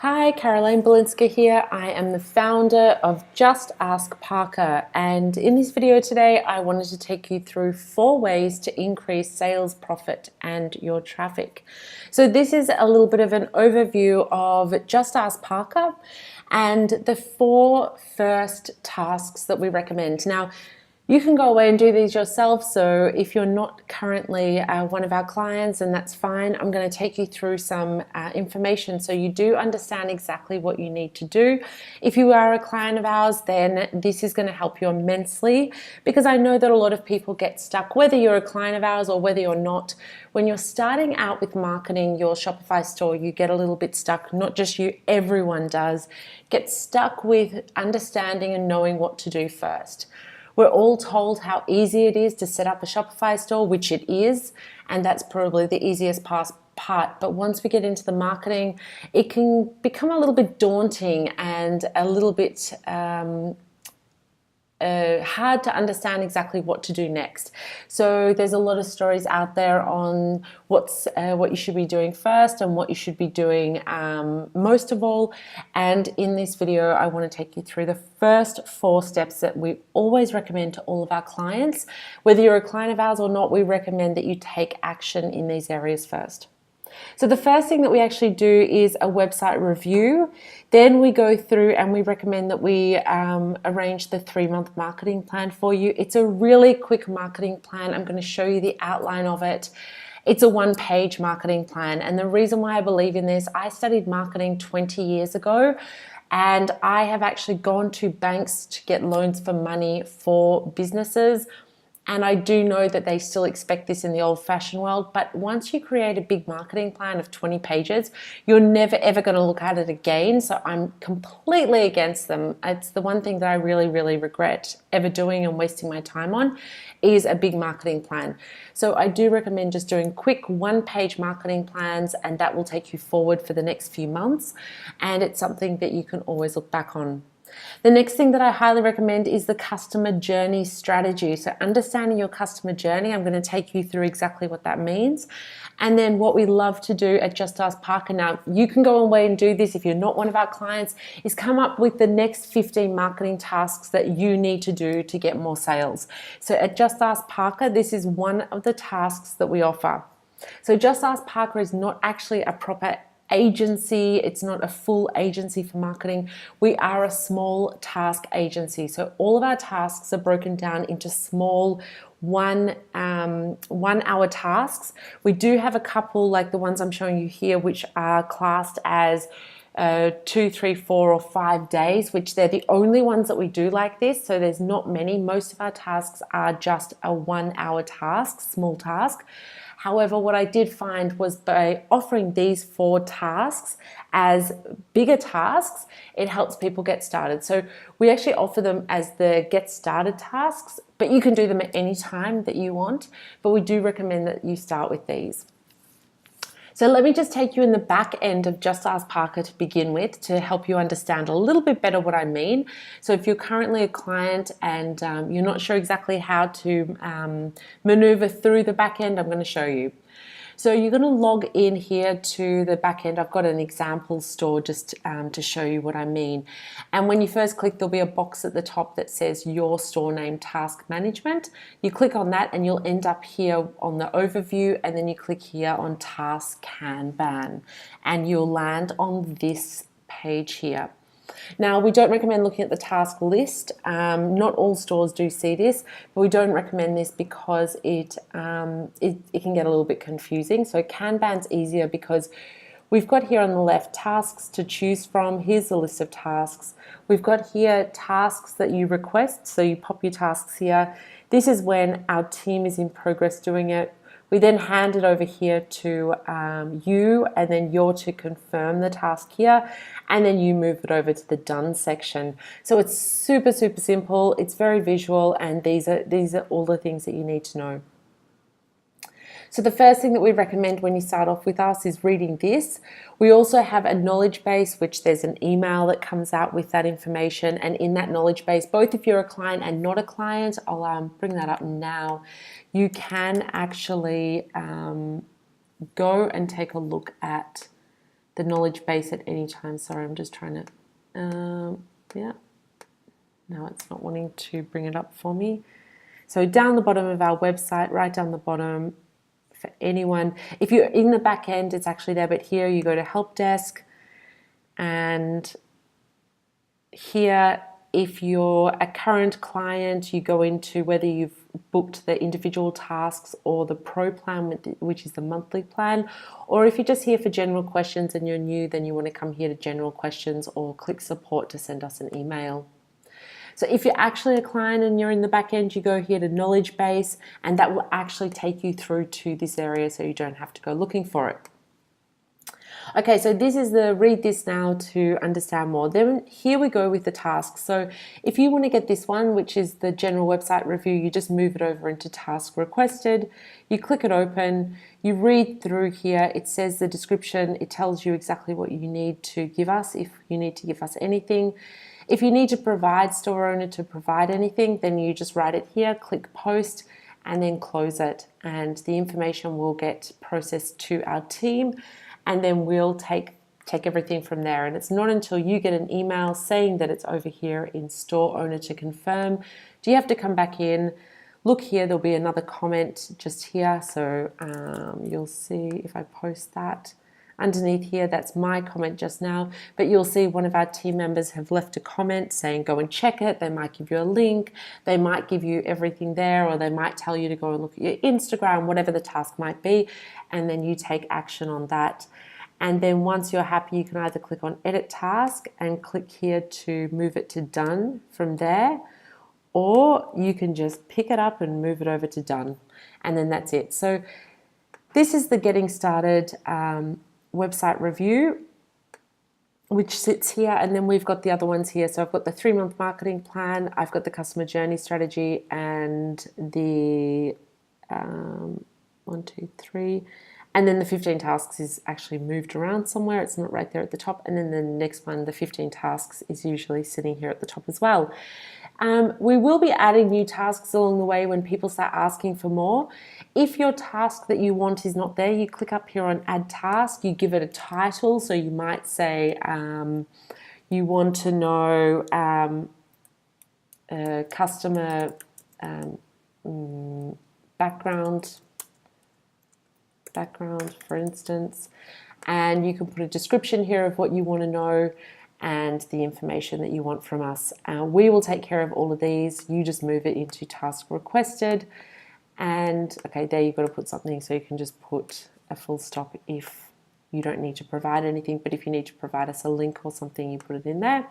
Hi, Caroling Balinska here. I am the founder of Just Ask Parker, and in this video today I wanted to take you through 4 ways to increase sales profit and your traffic. So this is a little bit of an overview of Just Ask Parker and the 4 first tasks that we recommend. Now, you can go away and do these yourself, so if you're not currently one of our clients, and that's fine, I'm going to take you through some information so you do understand exactly what you need to do. If you are a client of ours, then this is going to help you immensely, because I know that a lot of people get stuck, whether you're a client of ours or whether you're not. When you're starting out with marketing your Shopify store, you get a little bit stuck. Not just you, everyone does get stuck with understanding and knowing what to do first. We're all told how easy it is to set up a Shopify store, which it is, and that's probably the easiest part. But once we get into the marketing, it can become a little bit daunting and a little bit hard to understand exactly what to do next. So there's a lot of stories out there on what you should be doing first and what you should be doing most of all. And in this video, I want to take you through the first 4 steps that we always recommend to all of our clients. Whether you're a client of ours or not, we recommend that you take action in these areas first. So the first thing that we actually do is a website review. Then we go through and we recommend that we arrange the 3-month marketing plan for you. It's a really quick marketing plan. I'm going to show you the outline of it. It's a 1-page marketing plan. And the reason why I believe in this, I studied marketing 20 years ago. And I have actually gone to banks to get loans for money for businesses. And I do know that they still expect this in the old-fashioned world, but once you create a big marketing plan of 20 pages, you're never ever going to look at it again. So I'm completely against them. It's the one thing that I really, really regret ever doing and wasting my time on is a big marketing plan. So I do recommend just doing quick 1-page marketing plans, and that will take you forward for the next few months. And it's something that you can always look back on. The next thing that I highly recommend is the customer journey strategy. So understanding your customer journey, I'm going to take you through exactly what that means. And then what we love to do at Just Ask Parker, now you can go away and do this if you're not one of our clients, is come up with the next 15 marketing tasks that you need to do to get more sales. So at Just Ask Parker, this is one of the tasks that we offer. So Just Ask Parker is not actually a proper agency. It's not a full agency for marketing. We are a small task agency. So all of our tasks are broken down into small 1-hour tasks. We do have a couple like the ones I'm showing you here, which are classed as 2, 3, 4, or 5 days, which they're the only ones that we do like this. So there's not many. Most of our tasks are just a 1-hour task, small task. However, what I did find was by offering these 4 tasks as bigger tasks, it helps people get started. So we actually offer them as the get started tasks, but you can do them at any time that you want. But we do recommend that you start with these. So let me just take you in the back end of Just Ask Parker to begin with to help you understand a little bit better what I mean. So if you're currently a client and you're not sure exactly how to maneuver through the back end, I'm going to show you. So you're going to log in here to the back end. I've got an example store just to show you what I mean. And when you first click, there'll be a box at the top that says your store name task management. You click on that and you'll end up here on the overview, and then you click here on task Kanban and you'll land on this page here. Now, we don't recommend looking at the task list. Not all stores do see this, but we don't recommend this because it can get a little bit confusing. So Kanban's easier because we've got here on the left tasks to choose from. Here's the list of tasks. We've got here tasks that you request. So you pop your tasks here. This is when our team is in progress doing it. We then hand it over here to you, and then you're to confirm the task here, and then you move it over to the done section. So it's super, super simple. It's very visual, and these are all the things that you need to know. So the first thing that we recommend when you start off with us is reading this. We also have a knowledge base, which there's an email that comes out with that information. And in that knowledge base, both if you're a client and not a client, I'll bring that up now, you can actually go and take a look at the knowledge base at any time. Sorry, I'm just trying to, yeah. Now it's not wanting to bring it up for me. So down the bottom of our website, right down the bottom, for anyone, if you're in the back end, it's actually there, but here you go to help desk, and here, if you're a current client, you go into whether you've booked the individual tasks or the pro plan, which is the monthly plan, or if you're just here for general questions and you're new, then you want to come here to general questions or click support to send us an email. So if you're actually a client and you're in the back end, you go here to knowledge base, and that will actually take you through to this area so you don't have to go looking for it. Okay, so this is the read this now to understand more. Then here we go with the tasks. So if you want to get this one, which is the general website review, you just move it over into task requested. You click it open, you read through here, it says the description, it tells you exactly what you need to give us, if you need to give us anything. If you need to provide store owner to provide anything, then you just write it here, click post, and then close it. And the information will get processed to our team, and then we'll take everything from there. And it's not until you get an email saying that it's over here in store owner to confirm, do you have to come back in, look here, there'll be another comment just here. So you'll see if I post that. Underneath here, that's my comment just now, but you'll see one of our team members have left a comment saying go and check it. They might give you a link, they might give you everything there, or they might tell you to go and look at your Instagram, whatever the task might be, and then you take action on that. And then once you're happy, you can either click on edit task and click here to move it to done from there, or you can just pick it up and move it over to done, and then that's it. So this is the getting started website review, which sits here, and then we've got the other ones here. So I've got the 3-month marketing plan, I've got the customer journey strategy, and the 1, 2, 3, and then the 15 tasks is actually moved around somewhere. It's not right there at the top. And then the next one, the 15 tasks, is usually sitting here at the top as well. We will be adding new tasks along the way when people start asking for more. If your task that you want is not there, you click up here on add task, you give it a title. So you might say you want to know customer background, for instance, and you can put a description here of what you want to know and the information that you want from us. We will take care of all of these. You just move it into task requested, and okay, there you've got to put something, so you can just put a full stop if you don't need to provide anything, but if you need to provide us a link or something, you put it in there,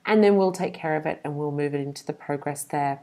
and then we'll take care of it and we'll move it into the progress there.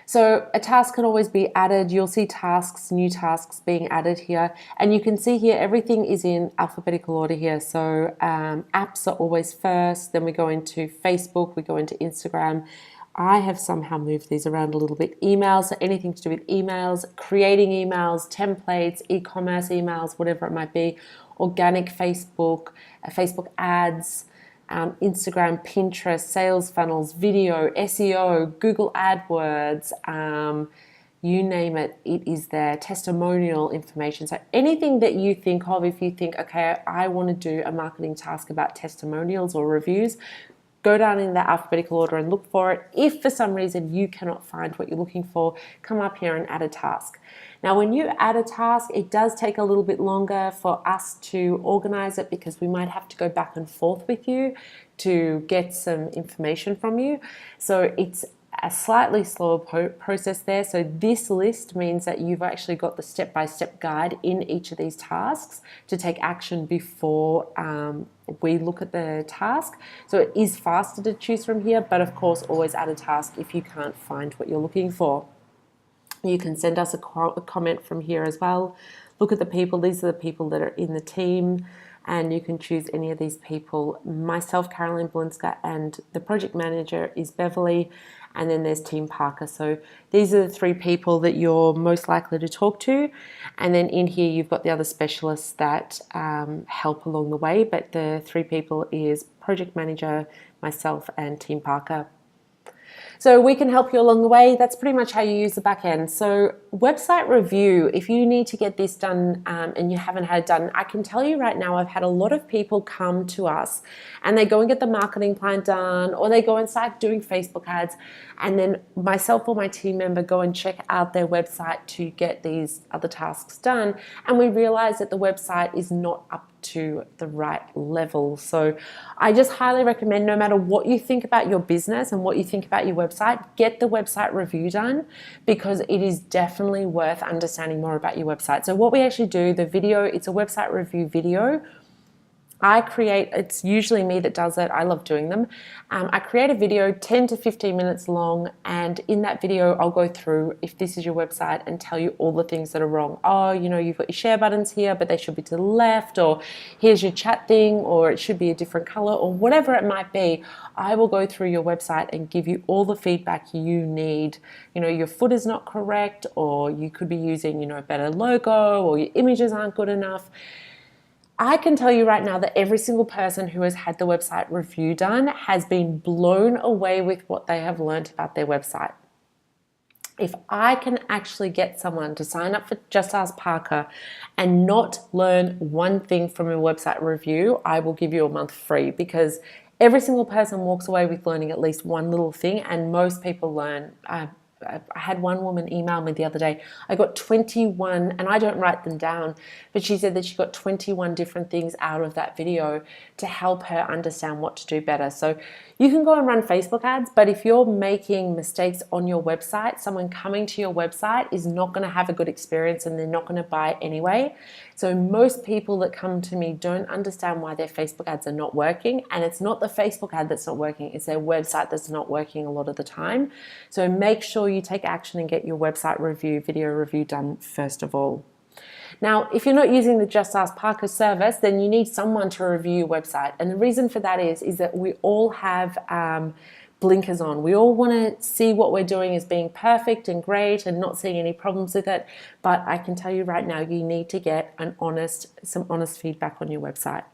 So a task can always be added. You'll see tasks, new tasks being added here. And you can see here, everything is in alphabetical order here. So apps are always first, then we go into Facebook, we go into Instagram. I have somehow moved these around a little bit. Emails, so anything to do with emails, creating emails, templates, e-commerce emails, whatever it might be, organic Facebook, Facebook ads, Instagram, Pinterest, sales funnels, video, SEO, Google AdWords, you name it, it is there. Testimonial information. So anything that you think of, if you think, okay, I want to do a marketing task about testimonials or reviews, go down in the alphabetical order and look for it. If for some reason you cannot find what you're looking for, come up here and add a task. Now, when you add a task, it does take a little bit longer for us to organize it because we might have to go back and forth with you to get some information from you. So it's a slightly slower process there. So this list means that you've actually got the step-by-step guide in each of these tasks to take action before we look at the task. So it is faster to choose from here, but of course, always add a task if you can't find what you're looking for. You can send us a comment from here as well. Look at the people. These are the people that are in the team, and you can choose any of these people. Myself, Caroling Balinska, and the project manager is Beverly, and then there's Team Parker. So these are the 3 people that you're most likely to talk to, and then in here you've got the other specialists that help along the way, but the 3 people is project manager, myself, and Team Parker. So we can help you along the way. That's pretty much how you use the back end. So website review, if you need to get this done and you haven't had it done, I can tell you right now, I've had a lot of people come to us and they go and get the marketing plan done, or they go and start doing Facebook ads, and then myself or my team member go and check out their website to get these other tasks done, and we realize that the website is not up to the right level. So I just highly recommend, no matter what you think about your business and what you think about your website, get the website review done, because it is definitely worth understanding more about your website. So what we actually do, the video, it's a website review video. It's usually me that does it. I love doing them. I create a video 10 to 15 minutes long, and in that video I'll go through, if this is your website, and tell you all the things that are wrong. Oh, you've got your share buttons here, but they should be to the left, or here's your chat thing, or it should be a different color, or whatever it might be. I will go through your website and give you all the feedback you need. Your footer's not correct, or you could be using, a better logo, or your images aren't good enough. I can tell you right now that every single person who has had the website review done has been blown away with what they have learned about their website. If I can actually get someone to sign up for Just Ask Parker and not learn one thing from a website review, I will give you a month free, because every single person walks away with learning at least one little thing, and most people learn. I had one woman email me the other day. I got 21, and I don't write them down, but she said that she got 21 different things out of that video to help her understand what to do better. So you can go and run Facebook ads, but if you're making mistakes on your website, someone coming to your website is not going to have a good experience, and they're not going to buy anyway. So most people that come to me don't understand why their Facebook ads are not working, and it's not the Facebook ad that's not working, it's their website that's not working a lot of the time. So make sure you take action and get your website video review done first of all. Now, if you're not using the Just Ask Parker service, then you need someone to review your website. And the reason for that is that we all have blinkers on. We all want to see what we're doing as being perfect and great and not seeing any problems with it. But I can tell you right now, you need to get some honest feedback on your website.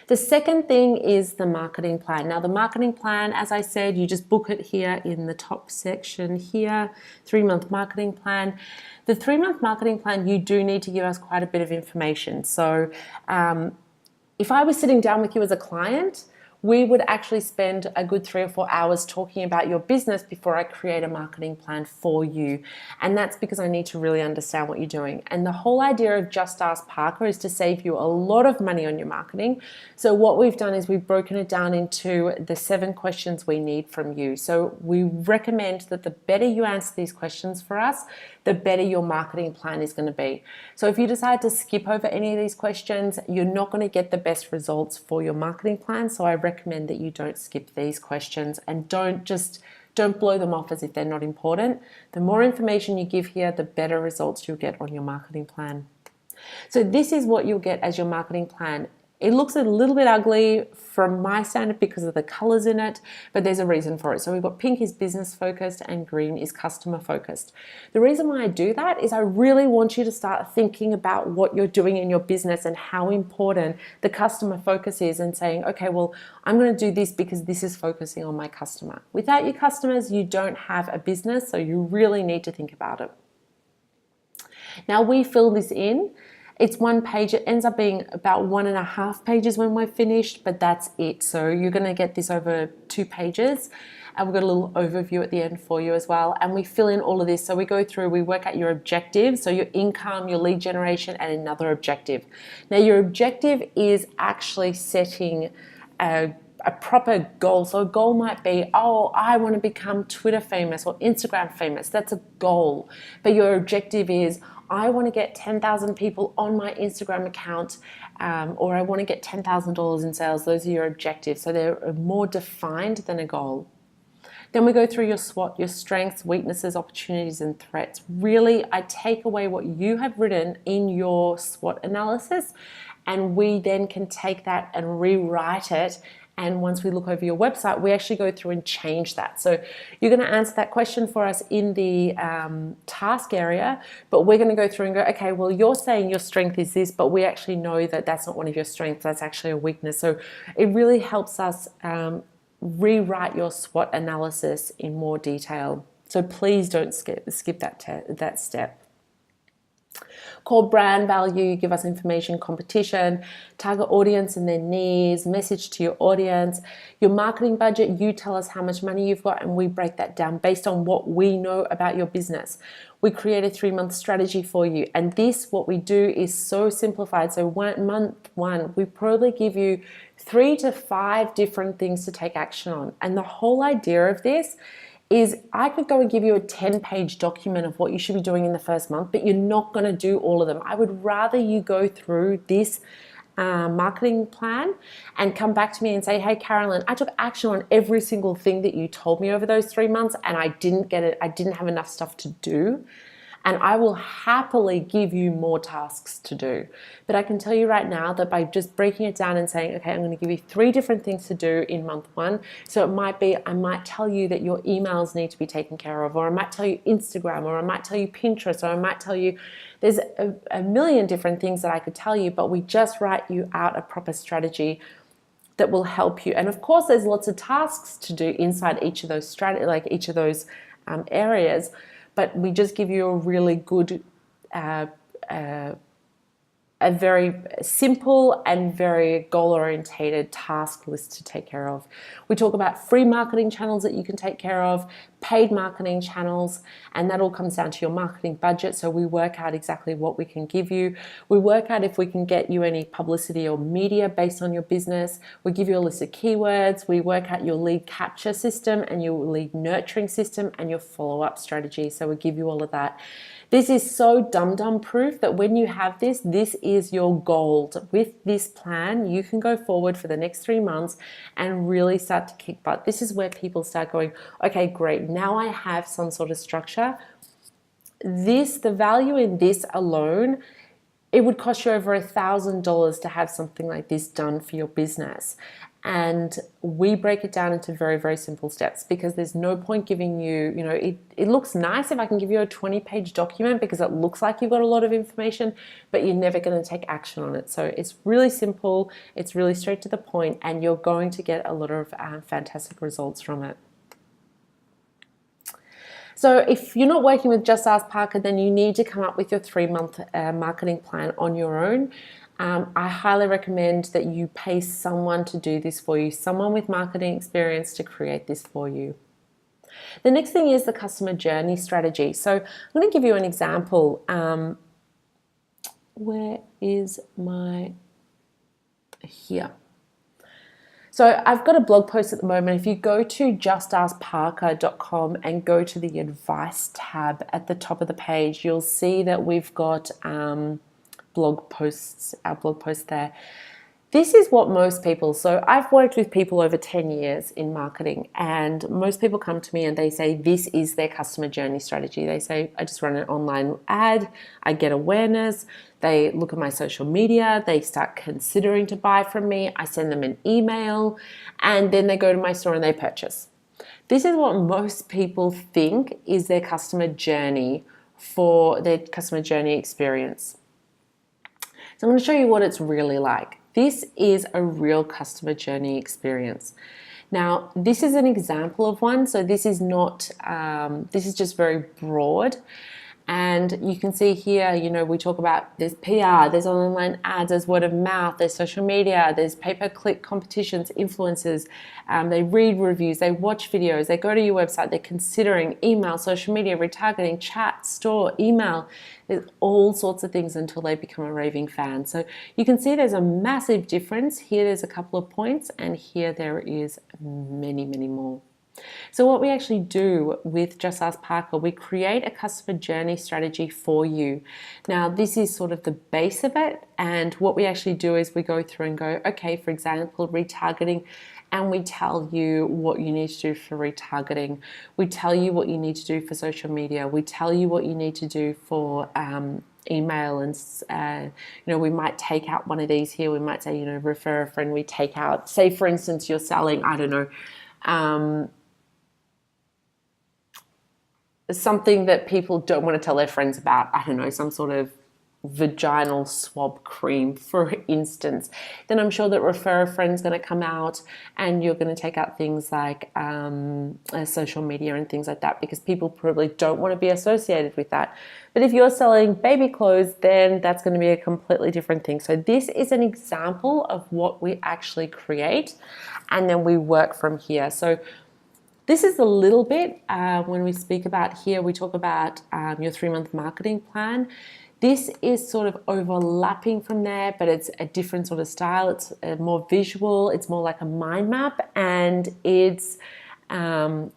The second thing is the marketing plan. Now, the marketing plan, as I said, you just book it here in the top section here, 3-month marketing plan. The 3-month marketing plan, you do need to give us quite a bit of information. So if I was sitting down with you as a client, we would actually spend a good 3 or 4 hours talking about your business before I create a marketing plan for you. And that's because I need to really understand what you're doing. And the whole idea of Just Ask Parker is to save you a lot of money on your marketing. So what we've done is we've broken it down into the 7 questions we need from you. So we recommend that the better you answer these questions for us, the better your marketing plan is going to be. So if you decide to skip over any of these questions, you're not going to get the best results for your marketing plan. So I recommend that you don't skip these questions, and don't blow them off as if they're not important. The more information you give here, the better results you'll get on your marketing plan. So this is what you'll get as your marketing plan. It looks a little bit ugly from my standard because of the colors in it, but there's a reason for it. So we've got pink is business focused and green is customer focused. The reason why I do that is I really want you to start thinking about what you're doing in your business and how important the customer focus is, and saying, okay, well, I'm going to do this because this is focusing on my customer. Without your customers, you don't have a business, so you really need to think about it. Now we fill this in. It's 1 page. It ends up being about 1.5 pages when we're finished, but that's it. So you're going to get this over 2 pages, and we've got a little overview at the end for you as well. And we fill in all of this. So we go through, we work out your objectives, so your income, your lead generation, and another objective. Now your objective is actually setting a proper goal. So a goal might be, oh, I want to become Twitter famous or Instagram famous. That's a goal. But your objective is, I want to get 10,000 people on my Instagram account, or I want to get $10,000 in sales. Those are your objectives. So they're more defined than a goal. Then we go through your SWOT, your strengths, weaknesses, opportunities, and threats. Really, I take away what you have written in your SWOT analysis, and we then can take that and rewrite it. And once we look over your website, we actually go through and change that. So you're going to answer that question for us in the task area, but we're going to go through and go, okay, well, you're saying your strength is this, but we actually know that that's not one of your strengths. That's actually a weakness. So it really helps us rewrite your SWOT analysis in more detail. So please don't skip that step. Core brand value, give us information, competition, target audience and their needs, message to your audience. Your marketing budget, you tell us how much money you've got and we break that down based on what we know about your business. We create a 3-month strategy for you. And this, what we do is so simplified. So month one, we probably give you 3 to 5 different things to take action on. And the whole idea of this is I could go and give you a 10-page document of what you should be doing in the first month, but you're not going to do all of them. I would rather you go through this marketing plan and come back to me and say, hey, Carolyn, I took action on every single thing that you told me over those 3 months and I didn't get it. I didn't have enough stuff to do. And I will happily give you more tasks to do. But I can tell you right now that by just breaking it down and saying, okay, I'm going to give you 3 different things to do in month 1. So it might be, I might tell you that your emails need to be taken care of, or I might tell you Instagram, or I might tell you Pinterest, or I might tell you, there's a million different things that I could tell you, but we just write you out a proper strategy that will help you. And of course, there's lots of tasks to do inside each of those areas. But we just give you a really good, a very simple and very goal-orientated task list to take care of. We talk about free marketing channels that you can take care of, paid marketing channels, and that all comes down to your marketing budget. So we work out exactly what we can give you. We work out if we can get you any publicity or media based on your business. We give you a list of keywords. We work out your lead capture system and your lead nurturing system and your follow-up strategy. So we give you all of that. This is so dum-dum proof that when you have this, this is your gold. With this plan, you can go forward for the next 3 months and really start to kick butt. This is where people start going, okay, great, now I have some sort of structure. The value in this alone, it would cost you over $1,000 to have something like this done for your business. And we break it down into very, very simple steps because there's no point giving you, it looks nice if I can give you a 20-page document because it looks like you've got a lot of information, but you're never going to take action on it. So it's really simple, it's really straight to the point, and you're going to get a lot of fantastic results from it. So if you're not working with Just Ask Parker, then you need to come up with your 3-month marketing plan on your own. I highly recommend that you pay someone to do this for you, someone with marketing experience to create this for you. The next thing is the customer journey strategy. So I'm going to give you an example. Where is my, here. So I've got a blog post at the moment. If you go to justaskparker.com and go to the advice tab at the top of the page, you'll see that we've got our blog post there. This is what most people, so I've worked with people over 10 years in marketing, and most people come to me and they say this is their customer journey strategy. They say, I just run an online ad, I get awareness, they look at my social media, they start considering to buy from me, I send them an email, and then they go to my store and they purchase. This is what most people think is their customer journey for their customer journey experience. So I'm going to show you what it's really like. This is a real customer journey experience. Now, this is an example of one. So this is not, this is just very broad. And you can see here, we talk about there's PR, there's online ads, there's word of mouth, there's social media, there's pay-per-click competitions, influencers, they read reviews, they watch videos, they go to your website, they're considering email, social media, retargeting, chat, store, email. There's all sorts of things until they become a raving fan. So you can see there's a massive difference. Here there's a couple of points, and here there is many, many more. So what we actually do with Just Ask Parker, we create a customer journey strategy for you. Now, this is sort of the base of it, and what we actually do is we go through and go, okay, for example, retargeting, and we tell you what you need to do for retargeting. We tell you what you need to do for social media. We tell you what you need to do for email, and we might take out one of these here. We might say, refer a friend. We take out, say for instance, you're selling, I don't know, something that people don't want to tell their friends about. I don't know, some sort of vaginal swab cream, for instance, then I'm sure that refer a friend's going to come out, and you're going to take out things like social media and things like that, because people probably don't want to be associated with that. But if you're selling baby clothes, then that's going to be a completely different thing. So this is an example of what we actually create, and then we work from here. So this is a little bit, when we speak about here, we talk about your 3-month marketing plan. This is sort of overlapping from there, but it's a different sort of style. It's more visual. It's more like a mind map, and it's the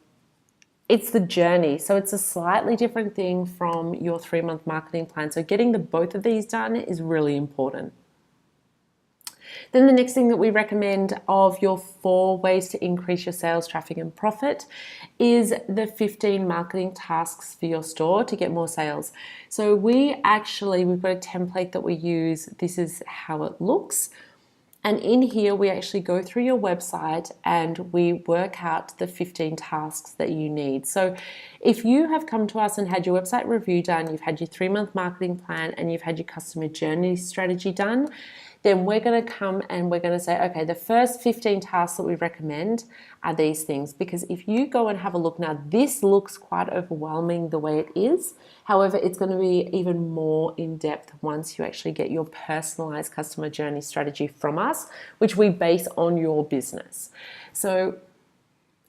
journey. So it's a slightly different thing from your 3-month marketing plan. So getting both of these done is really important. Then the next thing that we recommend of your 4 ways to increase your sales, traffic, and profit is the 15 marketing tasks for your store to get more sales. So we've got a template that we use. This is how it looks. And in here, we actually go through your website and we work out the 15 tasks that you need. So if you have come to us and had your website review done, you've had your 3-month marketing plan, and you've had your customer journey strategy done, then we're going to come and we're going to say, okay, the first 15 tasks that we recommend are these things. Because if you go and have a look now, this looks quite overwhelming the way it is. However, it's going to be even more in depth once you actually get your personalized customer journey strategy from us, which we base on your business. So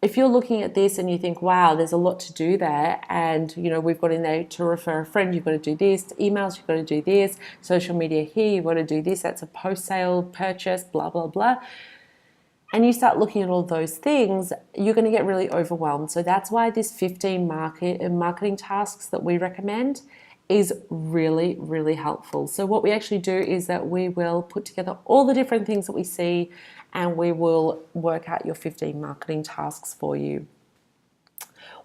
if you're looking at this and you think, wow, there's a lot to do there, and we've got in there to refer a friend, you've got to do this, emails, you've got to do this, social media here, you've got to do this, that's a post-sale purchase, blah, blah, blah. And you start looking at all those things, you're going to get really overwhelmed. So that's why this 15 marketing tasks that we recommend is really, really helpful. So what we actually do is that we will put together all the different things that we see, and we will work out your 15 marketing tasks for you.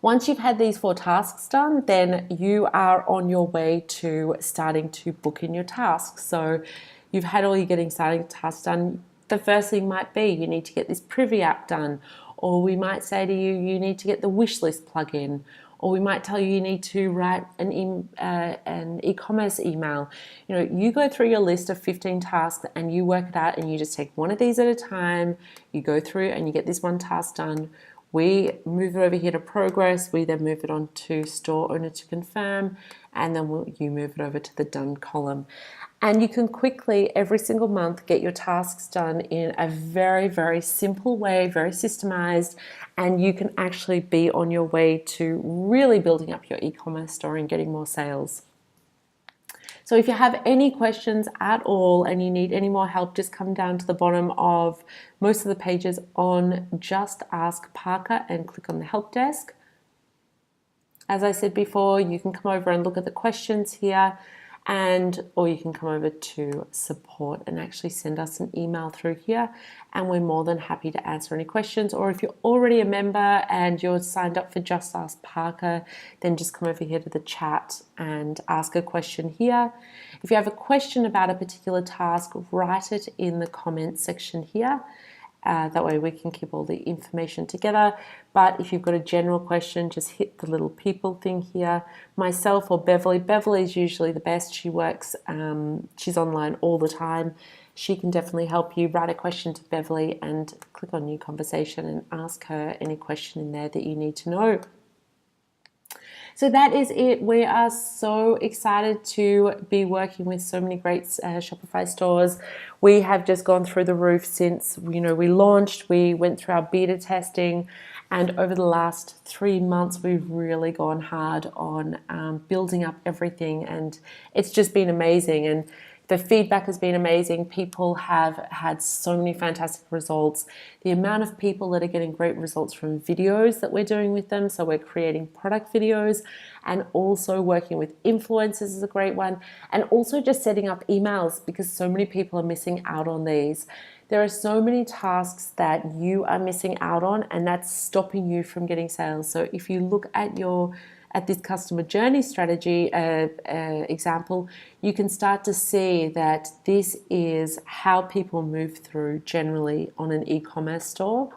Once you've had these 4 tasks done, then you are on your way to starting to book in your tasks. So you've had all your getting started tasks done. The first thing might be you need to get this Privy app done, or we might say to you, you need to get the wish list plugin, or we might tell you you need to write an e-commerce email. You go through your list of 15 tasks and you work it out, and you just take one of these at a time. You go through and you get this one task done. We move it over here to progress. We then move it on to store owner to confirm, and then you move it over to the done column. And you can quickly, every single month, get your tasks done in a very, very simple way, very systemized, and you can actually be on your way to really building up your e-commerce store and getting more sales. So if you have any questions at all and you need any more help, just come down to the bottom of most of the pages on Just Ask Parker and click on the help desk. As I said before, you can come over and look at the questions here, or you can come over to support and actually send us an email through here, and we're more than happy to answer any questions. Or if you're already a member and you're signed up for Just Ask Parker, then just come over here to the chat and ask a question here. If you have a question about a particular task, write it in the comments section here. That way we can keep all the information together. But if you've got a general question, just hit the little people thing here. Myself or Beverly. Beverly is usually the best. She works, she's online all the time. She can definitely help you. Write a question to Beverly and click on new conversation and ask her any question in there that you need to know. So that is it. We are so excited to be working with so many great Shopify stores. We have just gone through the roof since we launched. We went through our beta testing, and over the last 3 months, we've really gone hard on building up everything, and it's just been amazing. And the feedback has been amazing. People have had so many fantastic results. The amount of people that are getting great results from videos that we're doing with them. So we're creating product videos, and also working with influencers is a great one. And also just setting up emails, because so many people are missing out on these. There are so many tasks that you are missing out on, and that's stopping you from getting sales. So if you look at this customer journey strategy example, you can start to see that this is how people move through generally on an e-commerce store.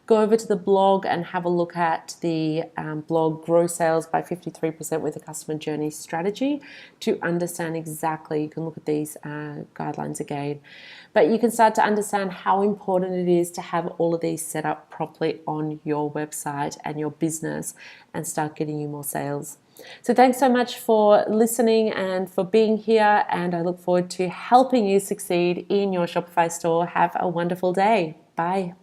Go over to the blog and have a look at the blog Grow Sales by 53% with a Customer Journey Strategy to understand exactly. You can look at these guidelines again. But you can start to understand how important it is to have all of these set up properly on your website and your business and start getting you more sales. So thanks so much for listening and for being here, and I look forward to helping you succeed in your Shopify store. Have a wonderful day. Bye.